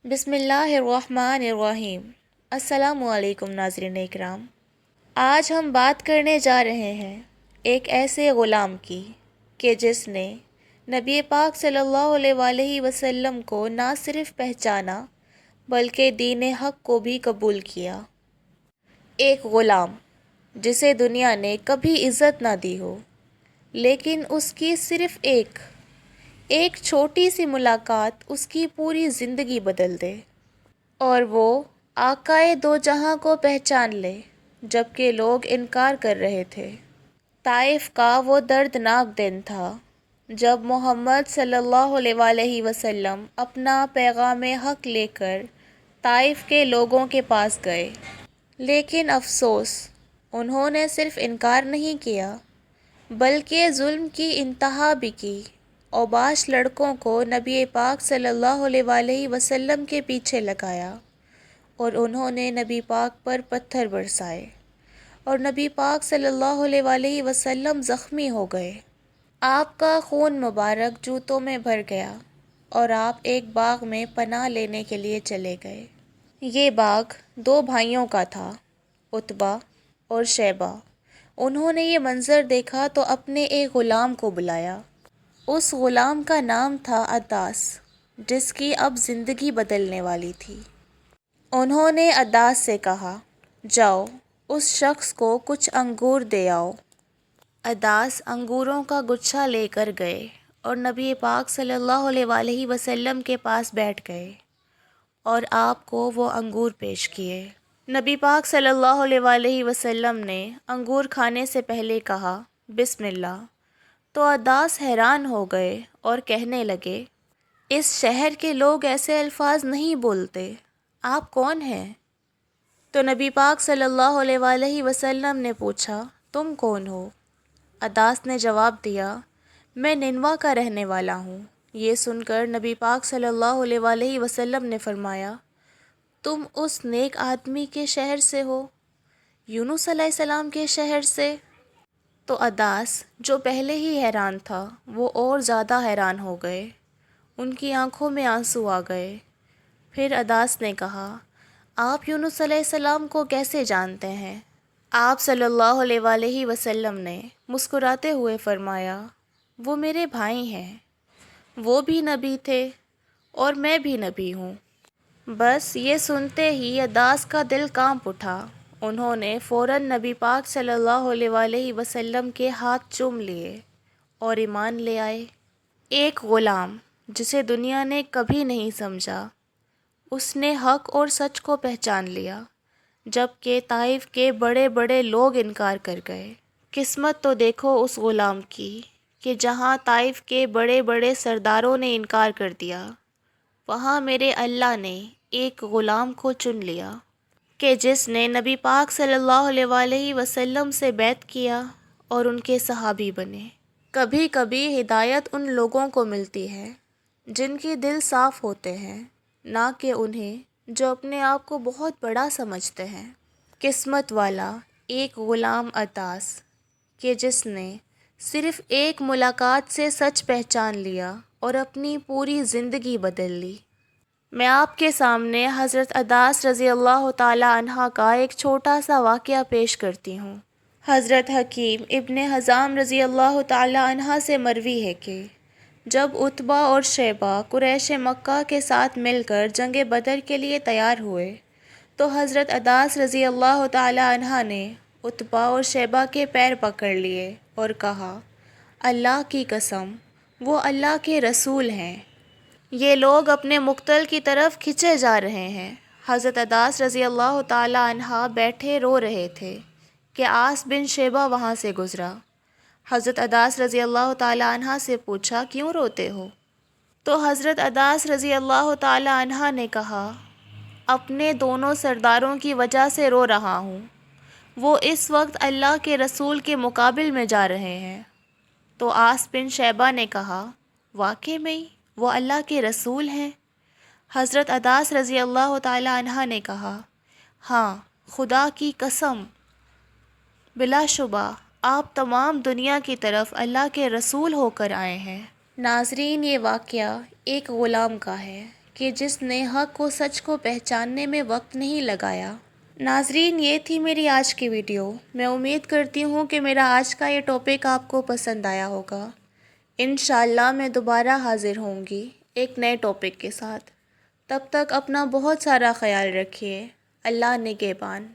بسم اللہ الرحمن الرحیم۔ السلام علیکم ناظرین اکرام۔ آج ہم بات کرنے جا رہے ہیں ایک ایسے غلام کی کہ جس نے نبی پاک صلی اللہ علیہ وآلہ وسلم کو نہ صرف پہچانا بلکہ دین حق کو بھی قبول کیا۔ ایک غلام جسے دنیا نے کبھی عزت نہ دی ہو، لیکن اس کی صرف ایک چھوٹی سی ملاقات اس کی پوری زندگی بدل دے، اور وہ آقائے دو جہاں کو پہچان لے جبکہ لوگ انکار کر رہے تھے۔ طائف کا وہ دردناک دن تھا جب محمد صلی اللہ علیہ وآلہ وسلم اپنا پیغام حق لے کر طائف کے لوگوں کے پاس گئے، لیکن افسوس انہوں نے صرف انکار نہیں کیا بلکہ ظلم کی انتہا بھی کی۔ اوباش لڑکوں کو نبی پاک صلی اللہ علیہ وآلہ وسلم کے پیچھے لگایا اور انہوں نے نبی پاک پر پتھر برسائے، اور نبی پاک صلی اللہ علیہ وآلہ وسلم زخمی ہو گئے۔ آپ کا خون مبارک جوتوں میں بھر گیا اور آپ ایک باغ میں پناہ لینے کے لیے چلے گئے۔ یہ باغ دو بھائیوں کا تھا، عتبہ اور شیبہ۔ انہوں نے یہ منظر دیکھا تو اپنے ایک غلام کو بلایا۔ اس غلام کا نام تھا عداس، جس کی اب زندگی بدلنے والی تھی۔ انہوں نے عداس سے کہا، جاؤ اس شخص کو کچھ انگور دے آؤ۔ عداس انگوروں کا گچھا لے کر گئے اور نبی پاک صلی اللہ علیہ وآلہ وسلم کے پاس بیٹھ گئے اور آپ کو وہ انگور پیش کیے۔ نبی پاک صلی اللہ علیہ وآلہ وسلم نے انگور کھانے سے پہلے کہا، بسم اللہ۔ تو عداس حیران ہو گئے اور کہنے لگے، اس شہر کے لوگ ایسے الفاظ نہیں بولتے، آپ کون ہیں؟ تو نبی پاک صلی اللہ علیہ وآلہ وسلم نے پوچھا، تم کون ہو؟ عداس نے جواب دیا، میں نینوا کا رہنے والا ہوں۔ یہ سن کر نبی پاک صلی اللہ علیہ وآلہ وسلم نے فرمایا، تم اس نیک آدمی کے شہر سے ہو، یونس علیہ السلام کے شہر سے؟ تو عداس جو پہلے ہی حیران تھا وہ اور زیادہ حیران ہو گئے، ان کی آنکھوں میں آنسو آ گئے۔ پھر عداس نے کہا، آپ یونس علیہ السلام کو کیسے جانتے ہیں؟ آپ صلی اللہ علیہ وآلہ وسلم نے مسکراتے ہوئے فرمایا، وہ میرے بھائی ہیں، وہ بھی نبی تھے اور میں بھی نبی ہوں۔ بس یہ سنتے ہی عداس کا دل کانپ اٹھا۔ انہوں نے فوراً نبی پاک صلی اللہ علیہ وآلہ وسلم کے ہاتھ چوم لیے اور ایمان لے آئے۔ ایک غلام جسے دنیا نے کبھی نہیں سمجھا، اس نے حق اور سچ کو پہچان لیا جبکہ طائف کے بڑے بڑے لوگ انکار کر گئے۔ قسمت تو دیکھو اس غلام کی کہ جہاں طائف کے بڑے بڑے سرداروں نے انکار کر دیا، وہاں میرے اللہ نے ایک غلام کو چن لیا کہ جس نے نبی پاک صلی اللہ علیہ وآلہ وسلم سے بیعت کیا اور ان کے صحابی بنے۔ کبھی کبھی ہدایت ان لوگوں کو ملتی ہے جن کے دل صاف ہوتے ہیں، نہ کہ انہیں جو اپنے آپ کو بہت بڑا سمجھتے ہیں۔ قسمت والا ایک غلام عداس کہ جس نے صرف ایک ملاقات سے سچ پہچان لیا اور اپنی پوری زندگی بدل لی۔ میں آپ کے سامنے حضرت عداس رضی اللہ تعالی عنہ کا ایک چھوٹا سا واقعہ پیش کرتی ہوں۔ حضرت حکیم ابن حزام رضی اللہ تعالی عنہ سے مروی ہے کہ جب عتبہ اور شیبہ قریش مکہ کے ساتھ مل کر جنگ بدر کے لیے تیار ہوئے تو حضرت عداس رضی اللہ تعالی عنہ نے عتبہ اور شیبہ کے پیر پکڑ لیے اور کہا، اللہ کی قسم وہ اللہ کے رسول ہیں، یہ لوگ اپنے مقتل کی طرف کھنچے جا رہے ہیں۔ حضرت عداس رضی اللہ تعالی عنہ بیٹھے رو رہے تھے کہ عاص بن شیبہ وہاں سے گزرا۔ حضرت عداس رضی اللہ تعالی عنہ سے پوچھا، کیوں روتے ہو؟ تو حضرت عداس رضی اللہ تعالی عنہ نے کہا، اپنے دونوں سرداروں کی وجہ سے رو رہا ہوں، وہ اس وقت اللہ کے رسول کے مقابل میں جا رہے ہیں۔ تو عاص بن شیبہ نے کہا، واقعی میں وہ اللہ کے رسول ہیں؟ حضرت عداس رضی اللہ تعالی عنہ نے کہا، ہاں خدا کی قسم، بلا شبہ آپ تمام دنیا کی طرف اللہ کے رسول ہو کر آئے ہیں۔ ناظرین، یہ واقعہ ایک غلام کا ہے کہ جس نے حق و سچ کو پہچاننے میں وقت نہیں لگایا۔ ناظرین، یہ تھی میری آج کی ویڈیو۔ میں امید کرتی ہوں کہ میرا آج کا یہ ٹاپک آپ کو پسند آیا ہوگا۔ انشاءاللہ میں دوبارہ حاضر ہوں گی ایک نئے ٹاپک کے ساتھ۔ تب تک اپنا بہت سارا خیال رکھیے۔ اللہ نگہبان۔